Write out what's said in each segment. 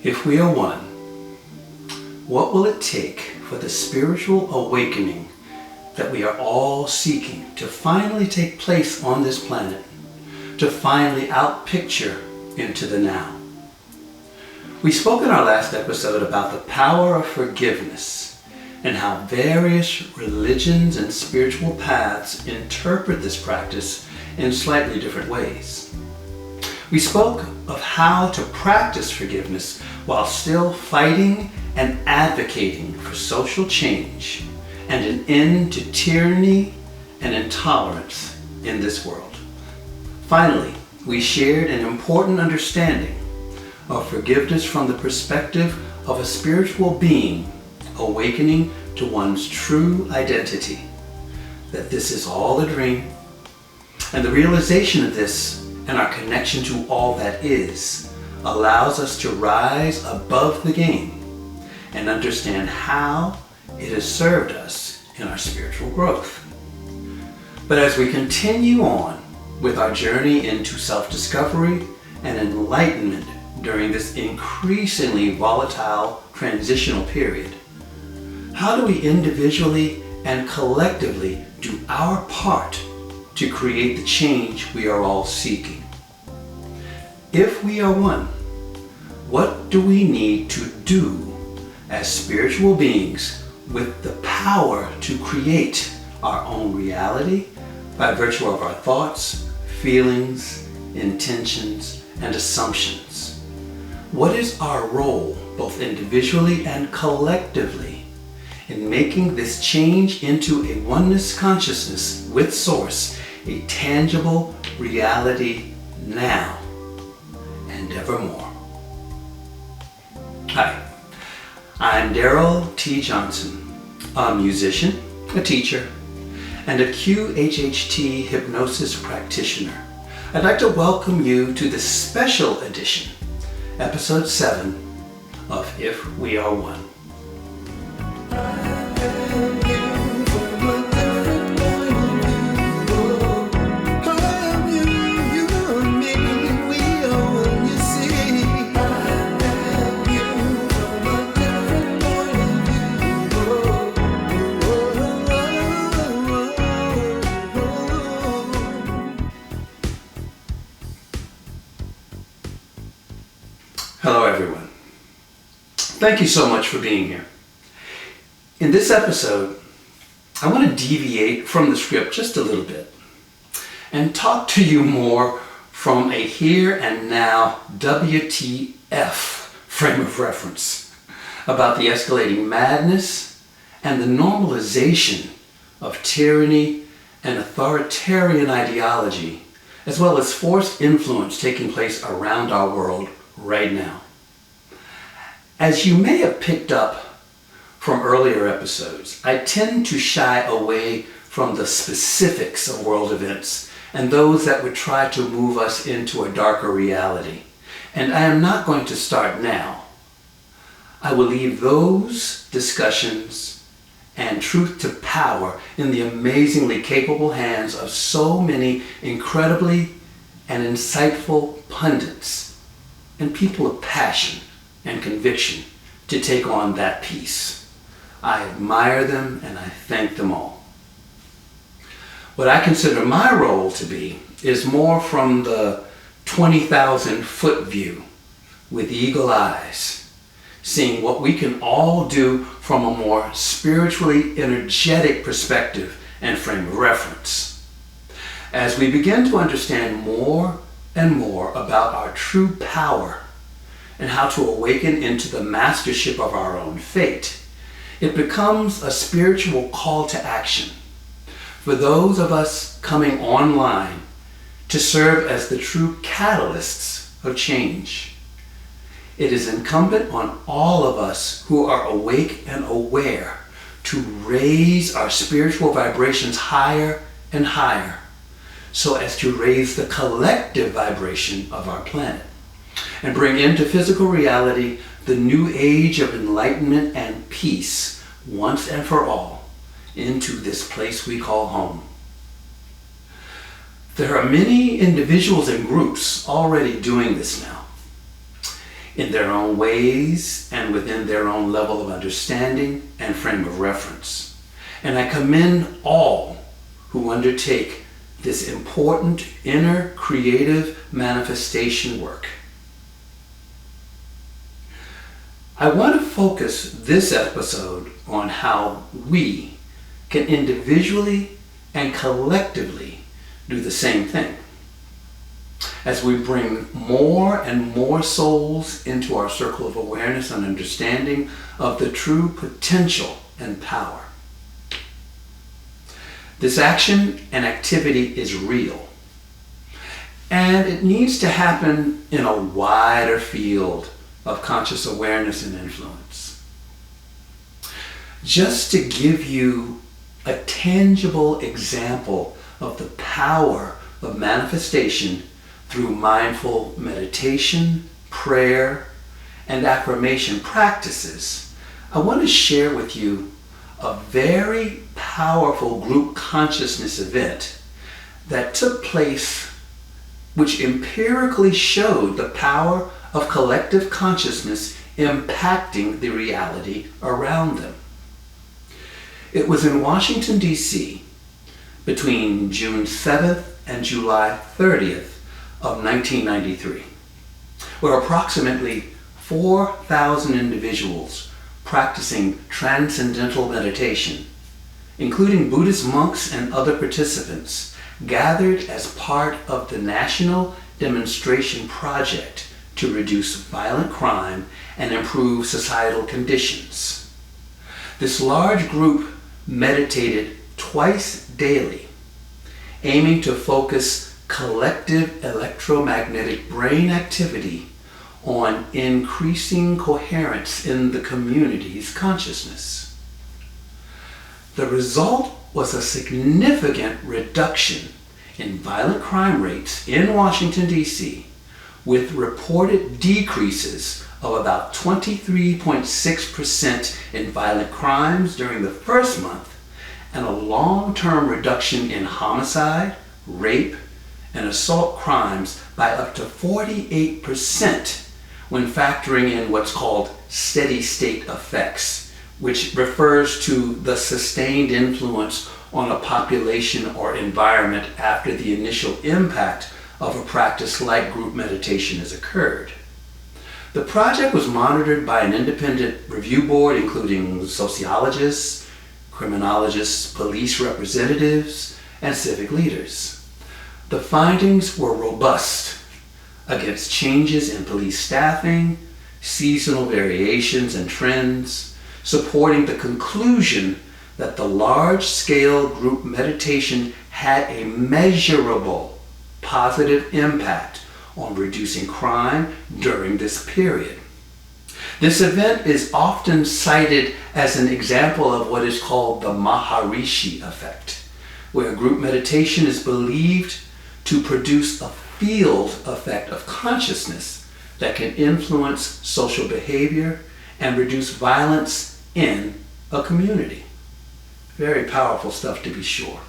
If we are one, what will it take for the spiritual awakening that we are all seeking to finally take place on this planet, to finally outpicture into the now? We spoke in our last episode about the power of forgiveness and how various religions and spiritual paths interpret this practice in slightly different ways. We spoke of how to practice forgiveness while still fighting and advocating for social change and an end to tyranny and intolerance in this world. Finally, we shared an important understanding of forgiveness from the perspective of a spiritual being awakening to one's true identity, that this is all a dream, and the realization of this and our connection to all that is allows us to rise above the game and understand how it has served us in our spiritual growth. But as we continue on with our journey into self-discovery and enlightenment during this increasingly volatile transitional period, how do we individually and collectively do our part to create the change we are all seeking? If we are one, what do we need to do as spiritual beings with the power to create our own reality by virtue of our thoughts, feelings, intentions, and assumptions? What is our role, both individually and collectively, in making this change into a oneness consciousness with Source a tangible reality now and evermore? Hi, I'm Darrell T. Johnson, a musician, a teacher, and a QHHT hypnosis practitioner. I'd like to welcome you to the special edition, episode 7 of If We Are One. Hello everyone. Thank you so much for being here. In this episode, I want to deviate from the script just a little bit and talk to you more from a here and now WTF frame of reference about the escalating madness and the normalization of tyranny and authoritarian ideology, as well as forced influence taking place around our world right now. As you may have picked up from earlier episodes, I tend to shy away from the specifics of world events and those that would try to move us into a darker reality. And I am not going to start now. I will leave those discussions and truth to power in the amazingly capable hands of so many incredibly and insightful pundits and people of passion and conviction to take on that piece. I admire them and I thank them all. What I consider my role to be is more from the 20,000 foot view with eagle eyes, seeing what we can all do from a more spiritually energetic perspective and frame of reference. As we begin to understand more and more about our true power and how to awaken into the mastership of our own fate, it becomes a spiritual call to action for those of us coming online to serve as the true catalysts of change. It is incumbent on all of us who are awake and aware to raise our spiritual vibrations higher and higher, so as to raise the collective vibration of our planet and bring into physical reality the new age of enlightenment and peace once and for all into this place we call home. There are many individuals and groups already doing this now. in their own ways and within their own level of understanding and frame of reference. And I commend all who undertake this important inner creative manifestation work. I want to focus this episode on how we can individually and collectively do the same thing as we bring more and more souls into our circle of awareness and understanding of the true potential and power. This action and activity is real, and it needs to happen in a wider field of conscious awareness and influence. Just to give you a tangible example of the power of manifestation through mindful meditation, prayer, and affirmation practices, I want to share with you a very powerful group consciousness event that took place, which empirically showed the power of collective consciousness impacting the reality around them. It was in Washington, D.C. between June 7th and July 30th of 1993, where approximately 4,000 individuals practicing transcendental meditation, including Buddhist monks and other participants, gathered as part of the National Demonstration Project to reduce violent crime and improve societal conditions. This large group meditated twice daily, aiming to focus collective electromagnetic brain activity on increasing coherence in the community's consciousness. The result was a significant reduction in violent crime rates in Washington, D.C., with reported decreases of about 23.6% in violent crimes during the first month, and a long-term reduction in homicide, rape, and assault crimes by up to 48% when factoring in what's called steady state effects, which refers to the sustained influence on a population or environment after the initial impact of a practice like group meditation has occurred. The project was monitored by an independent review board including sociologists, criminologists, police representatives, and civic leaders. The findings were robust against changes in police staffing, seasonal variations and trends, supporting the conclusion that the large-scale group meditation had a measurable positive impact on reducing crime during this period. This event is often cited as an example of what is called the Maharishi effect, where group meditation is believed to produce a field effect of consciousness that can influence social behavior and reduce violence in a community. Very powerful stuff, to be sure.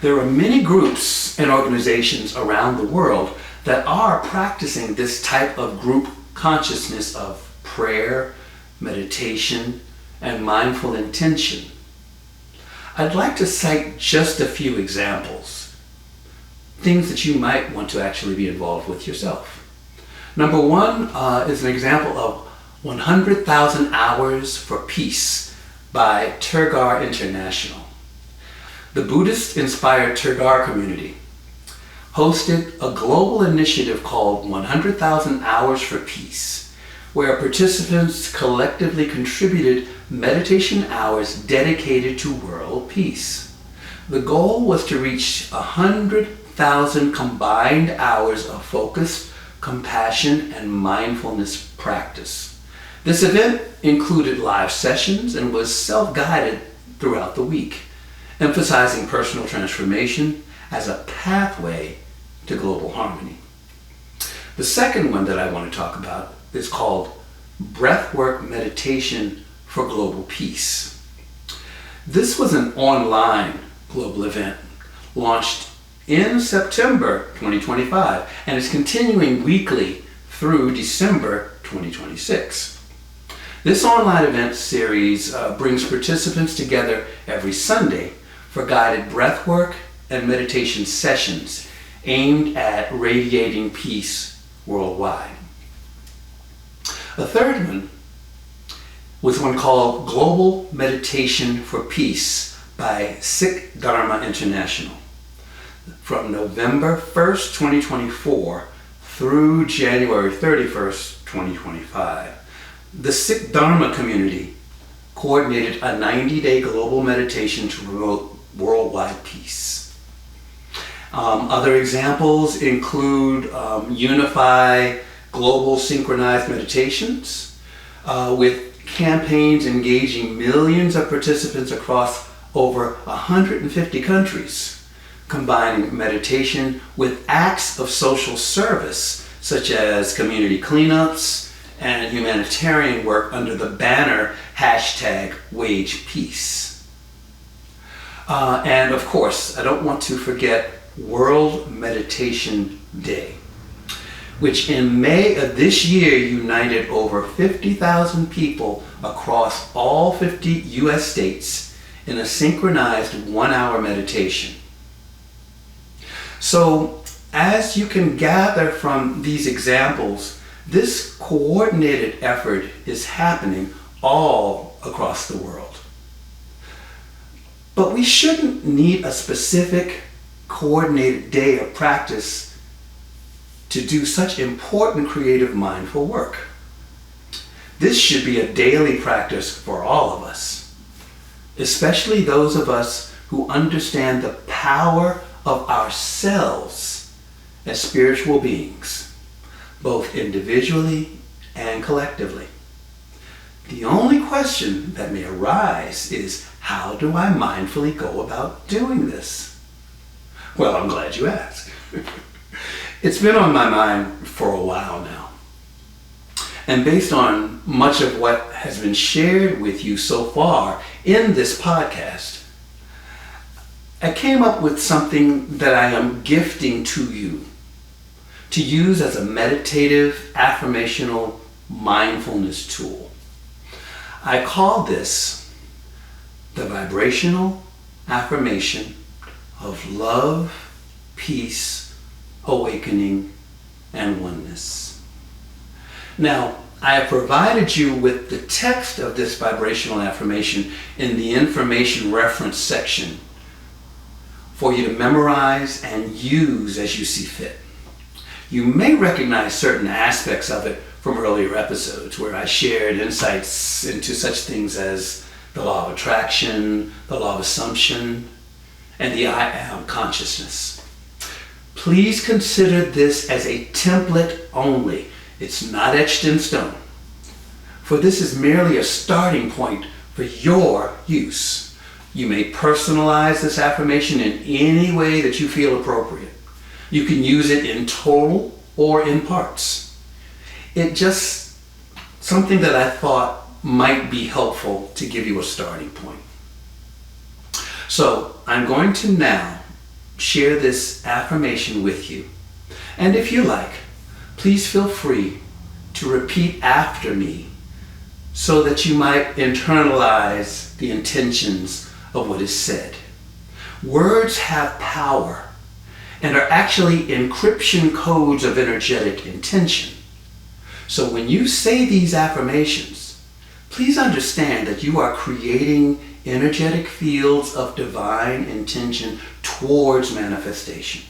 There are many groups and organizations around the world that are practicing this type of group consciousness of prayer, meditation, and mindful intention. I'd like to cite just a few examples, things that you might want to actually be involved with yourself. Number one is an example of 100,000 Hours for Peace by Tergar International. The Buddhist-inspired Tergar community hosted a global initiative called 100,000 Hours for Peace, where participants collectively contributed meditation hours dedicated to world peace. The goal was to reach 100,000 combined hours of focused compassion and mindfulness practice. This event included live sessions and was self-guided throughout the week, emphasizing personal transformation as a pathway to global harmony. The second one that I want to talk about is called Breathwork Meditation for Global Peace. This was an online global event launched in September 2025 and is continuing weekly through December 2026. This online event series brings participants together every Sunday for guided breathwork and meditation sessions aimed at radiating peace worldwide. A third one was one called Global Meditation for Peace by Sikh Dharma International from November 1st, 2024 through January 31st, 2025. The Sikh Dharma community coordinated a 90-day global meditation to promote worldwide peace. Other examples include Unify Global Synchronized Meditations with campaigns engaging millions of participants across over 150 countries, combining meditation with acts of social service such as community cleanups and humanitarian work under the banner #WagePeace. And of course, I don't want to forget World Meditation Day, which in May of this year united over 50,000 people across all 50 U.S. states in a synchronized 1-hour meditation. So, as you can gather from these examples, this coordinated effort is happening all across the world. But we shouldn't need a specific coordinated day of practice to do such important creative mindful work. This should be a daily practice for all of us, especially those of us who understand the power of ourselves as spiritual beings, both individually and collectively. The only question that may arise is, how do I mindfully go about doing this? Well, I'm glad you asked. It's been on my mind for a while now. And based on much of what has been shared with you so far in this podcast, I came up with something that I am gifting to you to use as a meditative, affirmational mindfulness tool. I call this the Vibrational Affirmation of Love, Peace, Awakening, and Oneness. Now, I have provided you with the text of this vibrational affirmation in the information reference section for you to memorize and use as you see fit. You may recognize certain aspects of it from earlier episodes where I shared insights into such things as the law of attraction, the law of assumption, and the I am consciousness. Please consider this as a template only. It's not etched in stone. For this is merely a starting point for your use. You may personalize this affirmation in any way that you feel appropriate. You can use it in total or in parts. It's just something that I thought might be helpful to give you a starting point. So I'm going to now share this affirmation with you. And if you like, please feel free to repeat after me so that you might internalize the intentions of what is said. Words have power and are actually encryption codes of energetic intention. So when you say these affirmations, please understand that you are creating energetic fields of divine intention towards manifestation.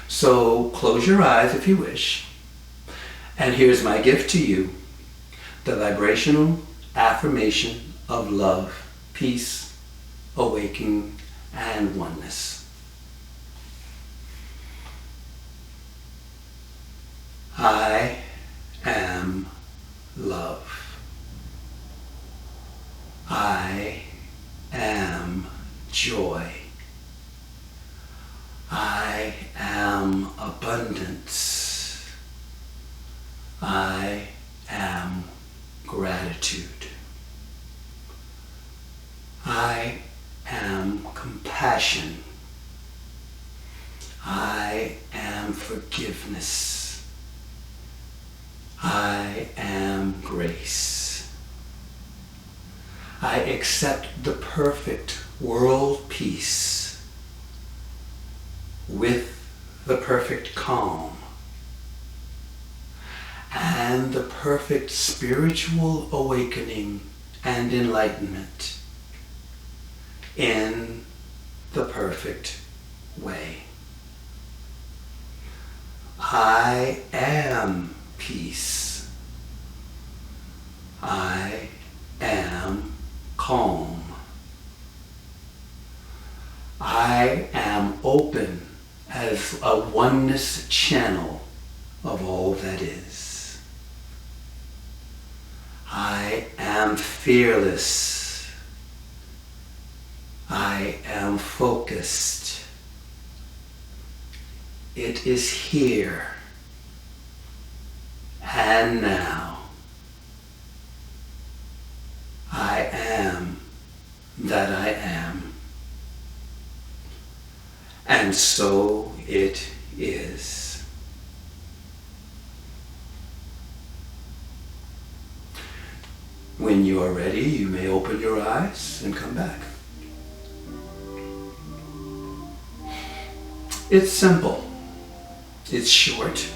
So close your eyes if you wish. And here's my gift to you, the vibrational affirmation of love, peace, awakening, and oneness. I am love. I am joy. I am abundance. I am gratitude. I am compassion. I am forgiveness. I am grace. I accept the perfect world peace with the perfect calm and the perfect spiritual awakening and enlightenment in the perfect way. I am peace. I am calm. I am open as a oneness channel of all that is. I am fearless. I am focused. It is here and now. I am that I am. And so it is. When you are ready, you may open your eyes and come back. It's simple. It's short,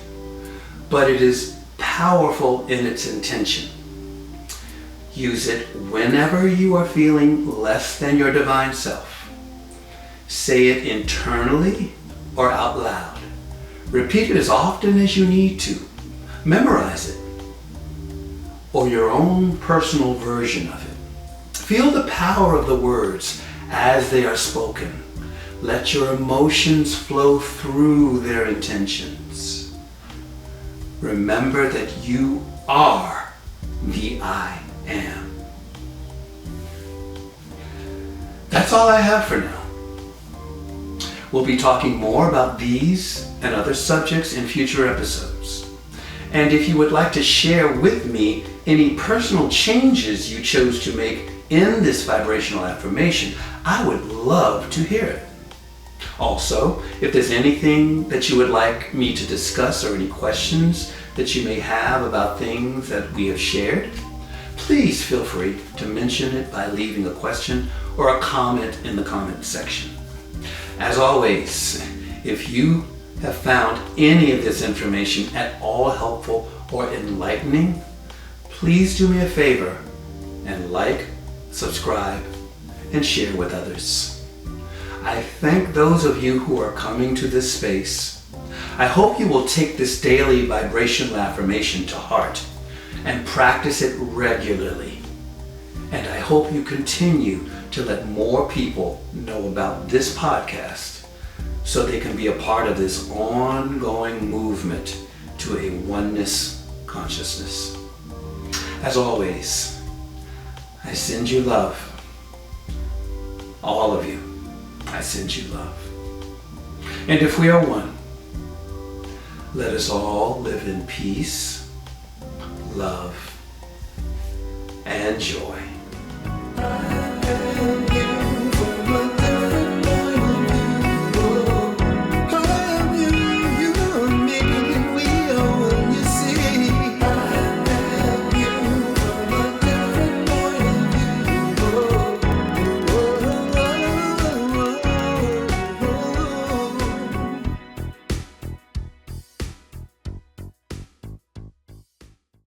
but it is powerful in its intention. Use it whenever you are feeling less than your divine self. Say it internally or out loud. Repeat it as often as you need to. Memorize it, or your own personal version of it. Feel the power of the words as they are spoken. Let your emotions flow through their intentions. Remember that you are the I am. That's all I have for now. We'll be talking more about these and other subjects in future episodes. And if you would like to share with me any personal changes you chose to make in this vibrational affirmation, I would love to hear it. Also, if there's anything that you would like me to discuss or any questions that you may have about things that we have shared, please feel free to mention it by leaving a question or a comment in the comment section. As always, if you have found any of this information at all helpful or enlightening, please do me a favor and like, subscribe, and share with others. I thank those of you who are coming to this space. I hope you will take this daily vibrational affirmation to heart and practice it regularly. And I hope you continue to let more people know about this podcast so they can be a part of this ongoing movement to a oneness consciousness. As always, I send you love. All of you, I send you love. And if we are one, let us all live in peace, love, and joy.